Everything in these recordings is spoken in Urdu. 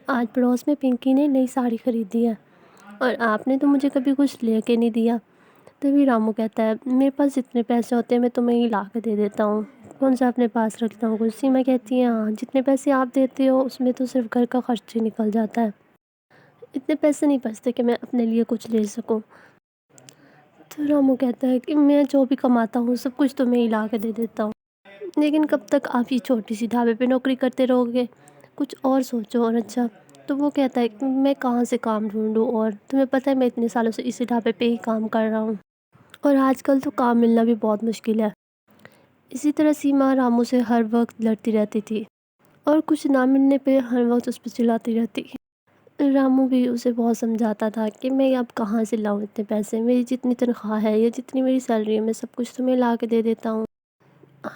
آج پڑوس میں پنکی نے نئی ساڑی خریدی ہے اور آپ نے تو مجھے کبھی کچھ لے کے نہیں دیا۔ تبھی رامو کہتا ہے میرے پاس جتنے پیسے ہوتے ہیں میں تمہیں ہی لا کے دے دیتا ہوں، کون سا اپنے پاس رکھتا ہوں کچھ۔ سیما کہتی ہے ہاں جتنے پیسے آپ دیتے ہو اس میں تو صرف گھر کا خرچ ہی نکل جاتا ہے، اتنے پیسے نہیں بچتے کہ میں اپنے لیے کچھ لے سکوں۔ تو رامو کہتا ہے کہ میں جو بھی کماتا ہوں سب کچھ تمہیں ہی لا کے دے دیتا ہوں، لیکن کب تک آپ یہ چھوٹی سی ڈھابے پہ نوکری کرتے رہو گے، کچھ اور سوچو اور اچھا۔ تو وہ کہتا ہے کہ میں کہاں سے کام ڈھونڈوں، اور تمہیں پتہ ہے میں اتنے سالوں سے اسی ڈھابے پہ ہی کام کر رہا ہوں اور آج کل تو کام ملنا بھی بہت مشکل ہے۔ اسی طرح سیما رامو سے ہر وقت لڑتی رہتی تھی اور کچھ نہ ملنے پہ ہر وقت اس پہ چلاتی رہتی۔ رامو بھی اسے بہت سمجھاتا تھا کہ میں اب کہاں سے لاؤں اتنے پیسے، میری جتنی تنخواہ ہے یا جتنی میری سیلری ہے میں سب کچھ تمہیں لا کے دے دیتا ہوں،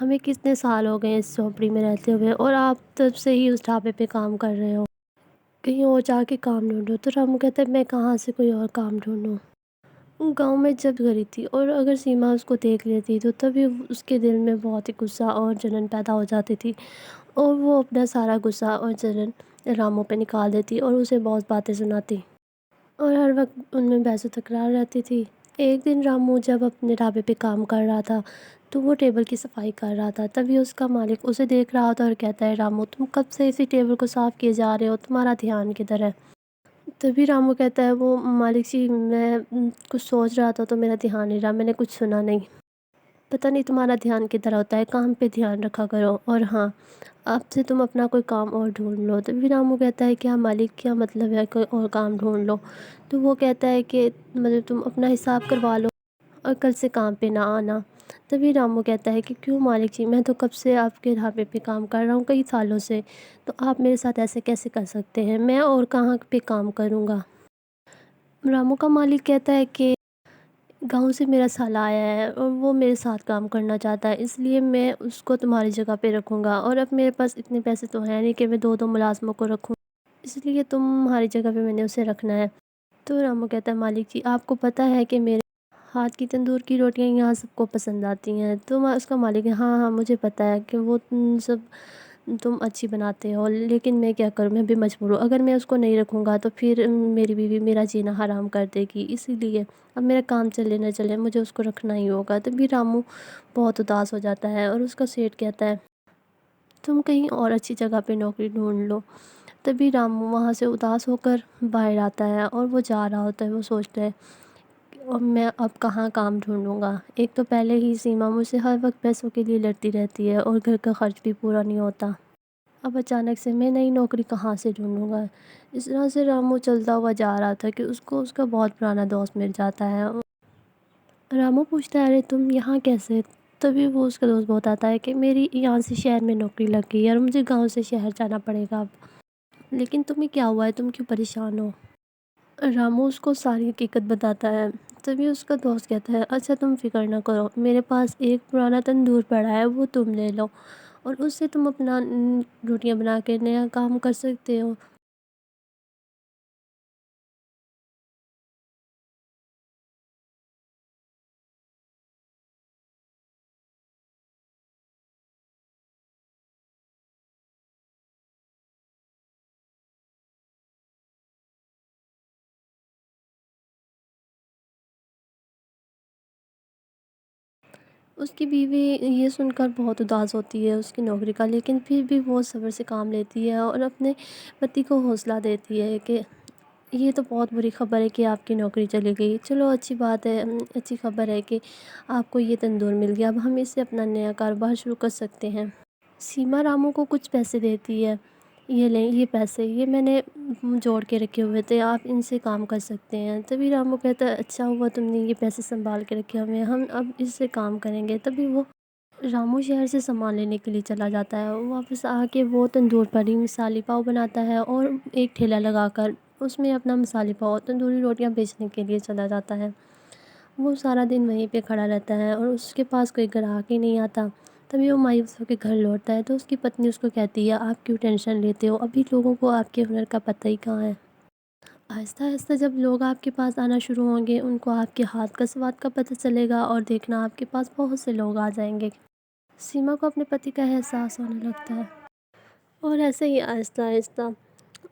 ہمیں کتنے سال ہو گئے اس جھونپڑی میں رہتے ہوئے اور آپ تب سے ہی اس ڈھابے پہ کام کر رہے ہو، کہیں اور جا کے کام ڈھونڈو۔ تو رامو کہتا ہے میں کہاں سے کوئی اور کام ڈھونڈوں۔ گاؤں میں جب گئی تھی اور اگر سیما اس کو دیکھ لیتی تو تبھی اس کے دل میں بہت ہی غصہ اور جلن پیدا ہو جاتی تھی اور وہ اپنا سارا غصہ اور جلن رامو پہ نکال دیتی اور اسے بہت باتیں سناتی اور ہر وقت ان میں بحث و تکرار رہتی تھی۔ ایک دن رامو جب اپنے ڈھابے پہ کام کر رہا تھا تو وہ ٹیبل کی صفائی کر رہا تھا، تبھی اس کا مالک اسے دیکھ رہا تھا اور کہتا ہے رامو تم کب سے اسی ٹیبل کو صاف کیے جا رہے ہو، تمہارا دھیان کدھر ہے؟ تبھی رامو کہتا ہے وہ مالک جی میں کچھ سوچ رہا تھا تو میرا دھیان نہیں رہا، میں نے کچھ سنا نہیں، پتہ نہیں تمہارا دھیان کدھر ہوتا ہے، کام پہ دھیان رکھا کرو، اور ہاں اب سے تم اپنا کوئی کام اور ڈھونڈ لو۔ تبھی رامو کہتا ہے کیا مالک کیا مطلب ہے کوئی اور کام ڈھونڈ لو؟ تو وہ کہتا ہے کہ مطلب تم اپنا حساب کروا لو اور کل سے کام پہ نہ آنا۔ تبھی رامو کہتا ہے کہ کیوں مالک جی، میں تو کب سے آپ کے ڈھابے پہ کام کر رہا ہوں کئی سالوں سے، تو آپ میرے ساتھ ایسے کیسے کر سکتے ہیں، میں اور کہاں پہ کام کروں گا؟ رامو کا مالک کہتا ہے کہ گاؤں سے میرا سالا آیا ہے اور وہ میرے ساتھ کام کرنا چاہتا ہے، اس لیے میں اس کو تمہاری جگہ پہ رکھوں گا، اور اب میرے پاس اتنے پیسے تو ہیں نہیں کہ میں دو ملازموں کو رکھوں، اس لیے تمہاری جگہ پہ میں نے اسے رکھنا ہے۔ تو رامو کہتا ہے مالک جی آپ کو پتہ ہے کہ میرے ہاتھ کی تندور کی روٹیاں یہاں سب کو پسند آتی ہیں۔ تو اس کا مالک ہے ہاں ہاں مجھے پتہ ہے کہ وہ سب تم اچھی بناتے ہو، لیکن میں کیا کروں، میں بھی مجبور ہوں، اگر میں اس کو نہیں رکھوں گا تو پھر میری بیوی میرا جینا حرام کر دے گی، اسی لیے اب میرا کام چلے نہ چلے مجھے اس کو رکھنا ہی ہوگا۔ تبھی رامو بہت اداس ہو جاتا ہے اور اس کا سیٹھ کہتا ہے تم کہیں اور اچھی جگہ پہ نوکری ڈھونڈ لو۔ تبھی رامو وہاں سے اداس ہو کر باہر آتا ہے اور وہ جا رہا ہوتا ہے، وہ سوچتا ہے اور میں اب کہاں کام ڈھونڈوں گا، ایک تو پہلے ہی سیما مجھ سے ہر وقت پیسوں کے لیے لڑتی رہتی ہے اور گھر کا خرچ بھی پورا نہیں ہوتا، اب اچانک سے میں نئی نوکری کہاں سے ڈھونڈوں گا۔ اس طرح سے رامو چلتا ہوا جا رہا تھا کہ اس کو اس کا بہت پرانا دوست مل جاتا ہے۔ رامو پوچھتا ہے ارے تم یہاں کیسے؟ تبھی وہ اس کا دوست بتاتا ہے کہ میری یہاں سے شہر میں نوکری لگ گئی ہے اور مجھے گاؤں سے شہر جانا پڑے گا اب، لیکن تمہیں کیا ہوا ہے، تم کیوں پریشان ہو؟ رامو اس کو ساری حقیقت بتاتا ہے۔ تبھی اس کا دوست کہتا ہے اچھا تم فکر نہ کرو، میرے پاس ایک پرانا تندور پڑا ہے وہ تم لے لو اور اس سے تم اپنا روٹیاں بنا کے نیا کام کر سکتے ہو۔ اس کی بیوی یہ سن کر بہت اداس ہوتی ہے اس کی نوکری کا، لیکن پھر بھی وہ صبر سے کام لیتی ہے اور اپنے پتی کو حوصلہ دیتی ہے کہ یہ تو بہت بری خبر ہے کہ آپ کی نوکری چلی گئی، چلو اچھی بات ہے، اچھی خبر ہے کہ آپ کو یہ تندور مل گیا، اب ہم اس سے اپنا نیا کاروبار شروع کر سکتے ہیں۔ سیما رامو کو کچھ پیسے دیتی ہے، یہ لیں یہ پیسے، یہ میں نے جوڑ کے رکھے ہوئے تھے، آپ ان سے کام کر سکتے ہیں۔ تبھی رامو کہتا ہے اچھا ہوا تم نے یہ پیسے سنبھال کے رکھے ہوئے ہیں، ہم اب اس سے کام کریں گے۔ تبھی وہ رامو شہر سے سامان لینے کے لیے چلا جاتا ہے، واپس آ کے وہ تندور پر ہی مثالی پاؤ بناتا ہے اور ایک ٹھیلا لگا کر اس میں اپنا مثالی پاؤ تندوری روٹیاں بیچنے کے لیے چلا جاتا ہے۔ وہ سارا دن وہیں پہ کھڑا رہتا ہے اور اس کے پاس کوئی گراہک ہی نہیں آتا۔ تبھی وہ مایوس ہو کے گھر لوٹتا ہے تو اس کی پتنی اس کو کہتی ہے آپ کیوں ٹینشن لیتے ہو، ابھی لوگوں کو آپ کے ہنر کا پتہ ہی کہاں ہے، آہستہ آہستہ جب لوگ آپ کے پاس آنا شروع ہوں گے ان کو آپ کے ہاتھ کا سواد کا پتہ چلے گا اور دیکھنا آپ کے پاس بہت سے لوگ آ جائیں گے۔ سیما کو اپنے پتی کا احساس ہونے لگتا ہے اور ایسے ہی آہستہ آہستہ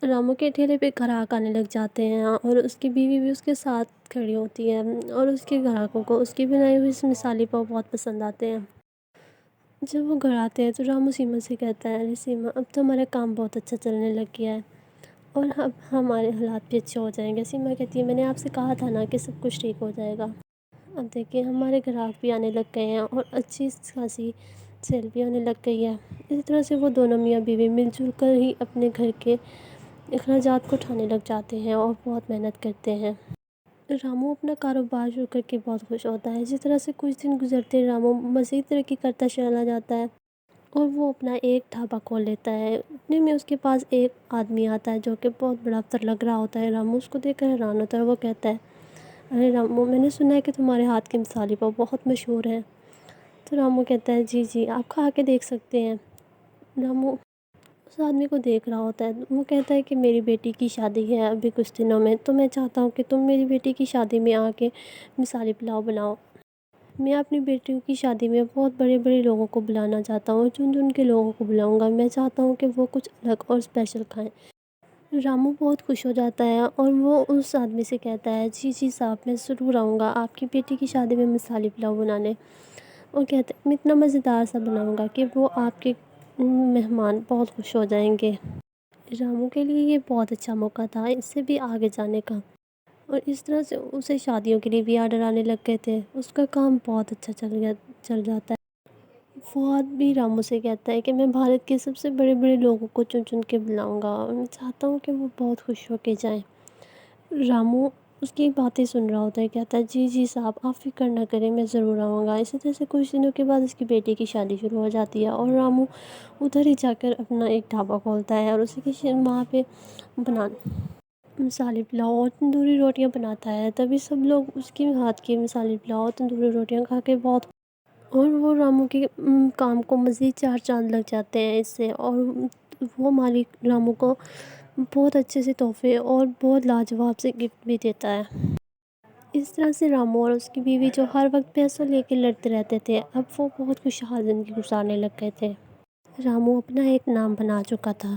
رامو کے ٹھیلے پہ گراہک آنے لگ جاتے ہیں اور اس کی بیوی بھی اس کے ساتھ کھڑی ہوتی ہے اور اس کے گراہکوں کو اس کی بنائی ہوئی مثالی پاؤ بہت پسند آتے ہیں۔ جب وہ گھر آتے ہیں تو رامو سیما سے کہتا ہے، ارے سیما، اب تو ہمارا کام بہت اچھا چلنے لگ گیا ہے اور اب ہمارے حالات بھی اچھے ہو جائیں گے۔ سیما کہتی ہے، میں نے آپ سے کہا تھا نا کہ سب کچھ ٹھیک ہو جائے گا۔ اب دیکھیں ہمارے گراہک بھی آنے لگ گئے ہیں اور اچھی خاصی سیل بھی ہونے لگ گئی ہے۔ اسی طرح سے وہ دونوں میاں بیوی مل جل کر ہی اپنے گھر کے اخراجات کو اٹھانے لگ جاتے ہیں اور بہت محنت کرتے ہیں۔ رامو اپنا کاروبار شروع کر کے بہت خوش ہوتا ہے۔ جس طرح سے کچھ دن گزرتے رامو مزید ترقی کرتا چلا جاتا ہے اور وہ اپنا ایک ڈھابہ کھول لیتا ہے۔ اتنے میں اس کے پاس ایک آدمی آتا ہے جو کہ بہت بڑا افسر لگ رہا ہوتا ہے۔ رامو اس کو دیکھ کر حیران ہوتا ہے اور وہ کہتا ہے، ارے رامو، میں نے سنا ہے کہ تمہارے ہاتھ کی مثالی پاؤ بہت مشہور ہے۔ تو رامو کہتا ہے، جی جی، آپ کھا کے دیکھ سکتے ہیں۔ رامو اس آدمی کو دیکھ رہا ہوتا ہے، وہ کہتا ہے کہ میری بیٹی کی شادی ہے ابھی کچھ دنوں میں، تو میں چاہتا ہوں کہ تم میری بیٹی کی شادی میں آ کے مثالی پلاؤ بناؤ۔ میں اپنی بیٹیوں کی شادی میں بہت بڑے بڑے لوگوں کو بلانا چاہتا ہوں، چن چن کے لوگوں کو بلاؤں گا۔ میں چاہتا ہوں کہ وہ کچھ الگ اور اسپیشل کھائیں۔ رامو بہت خوش ہو جاتا ہے اور وہ اس آدمی سے کہتا ہے، جی جی صاحب، میں ضرور آؤں گا آپ کی بیٹی کی شادی میں مثالی پلاؤ بنانے۔ اور کہتا ہے، میں اتنا مزیدار سا بناؤں گا کہ وہ آپ کے مہمان بہت خوش ہو جائیں گے۔ رامو کے لیے یہ بہت اچھا موقع تھا اس سے بھی آگے جانے کا، اور اس طرح سے اسے شادیوں کے لیے بھی آرڈر آنے لگ گئے تھے۔ اس کا کام بہت اچھا چل جاتا ہے۔ فواد بھی رامو سے کہتا ہے کہ میں بھارت کے سب سے بڑے بڑے لوگوں کو چن چن کے بلاؤں گا اور میں چاہتا ہوں کہ وہ بہت خوش ہو کے جائیں۔ رامو اس کی باتیں سن رہا ہوتا ہے، کہتا ہے، جی جی صاحب، آپ فکر نہ کریں، میں ضرور آؤں گا۔ اسی طرح سے کچھ دنوں کے بعد اس کی بیٹی کی شادی شروع ہو جاتی ہے اور رامو ادھر ہی جا کر اپنا ایک ڈھابہ کھولتا ہے اور اسی کی وہاں پہ مثالی پلاؤ اور تندوری روٹیاں بناتا ہے۔ تبھی سب لوگ اس کے ہاتھ کی مثالی پلاؤ اور تندوری روٹیاں کھا کے بہت، اور وہ رامو کے کام کو مزید چار چاند لگ جاتے ہیں اس سے، اور وہ مالک رامو کو بہت اچھے سے تحفے اور بہت لاجواب سے گفٹ بھی دیتا ہے۔ اس طرح سے رامو اور اس کی بیوی جو ہر وقت پیسوں لے کے لڑتے رہتے تھے، اب وہ بہت خوشحال زندگی گزارنے لگ گئے تھے۔ رامو اپنا ایک نام بنا چکا تھا۔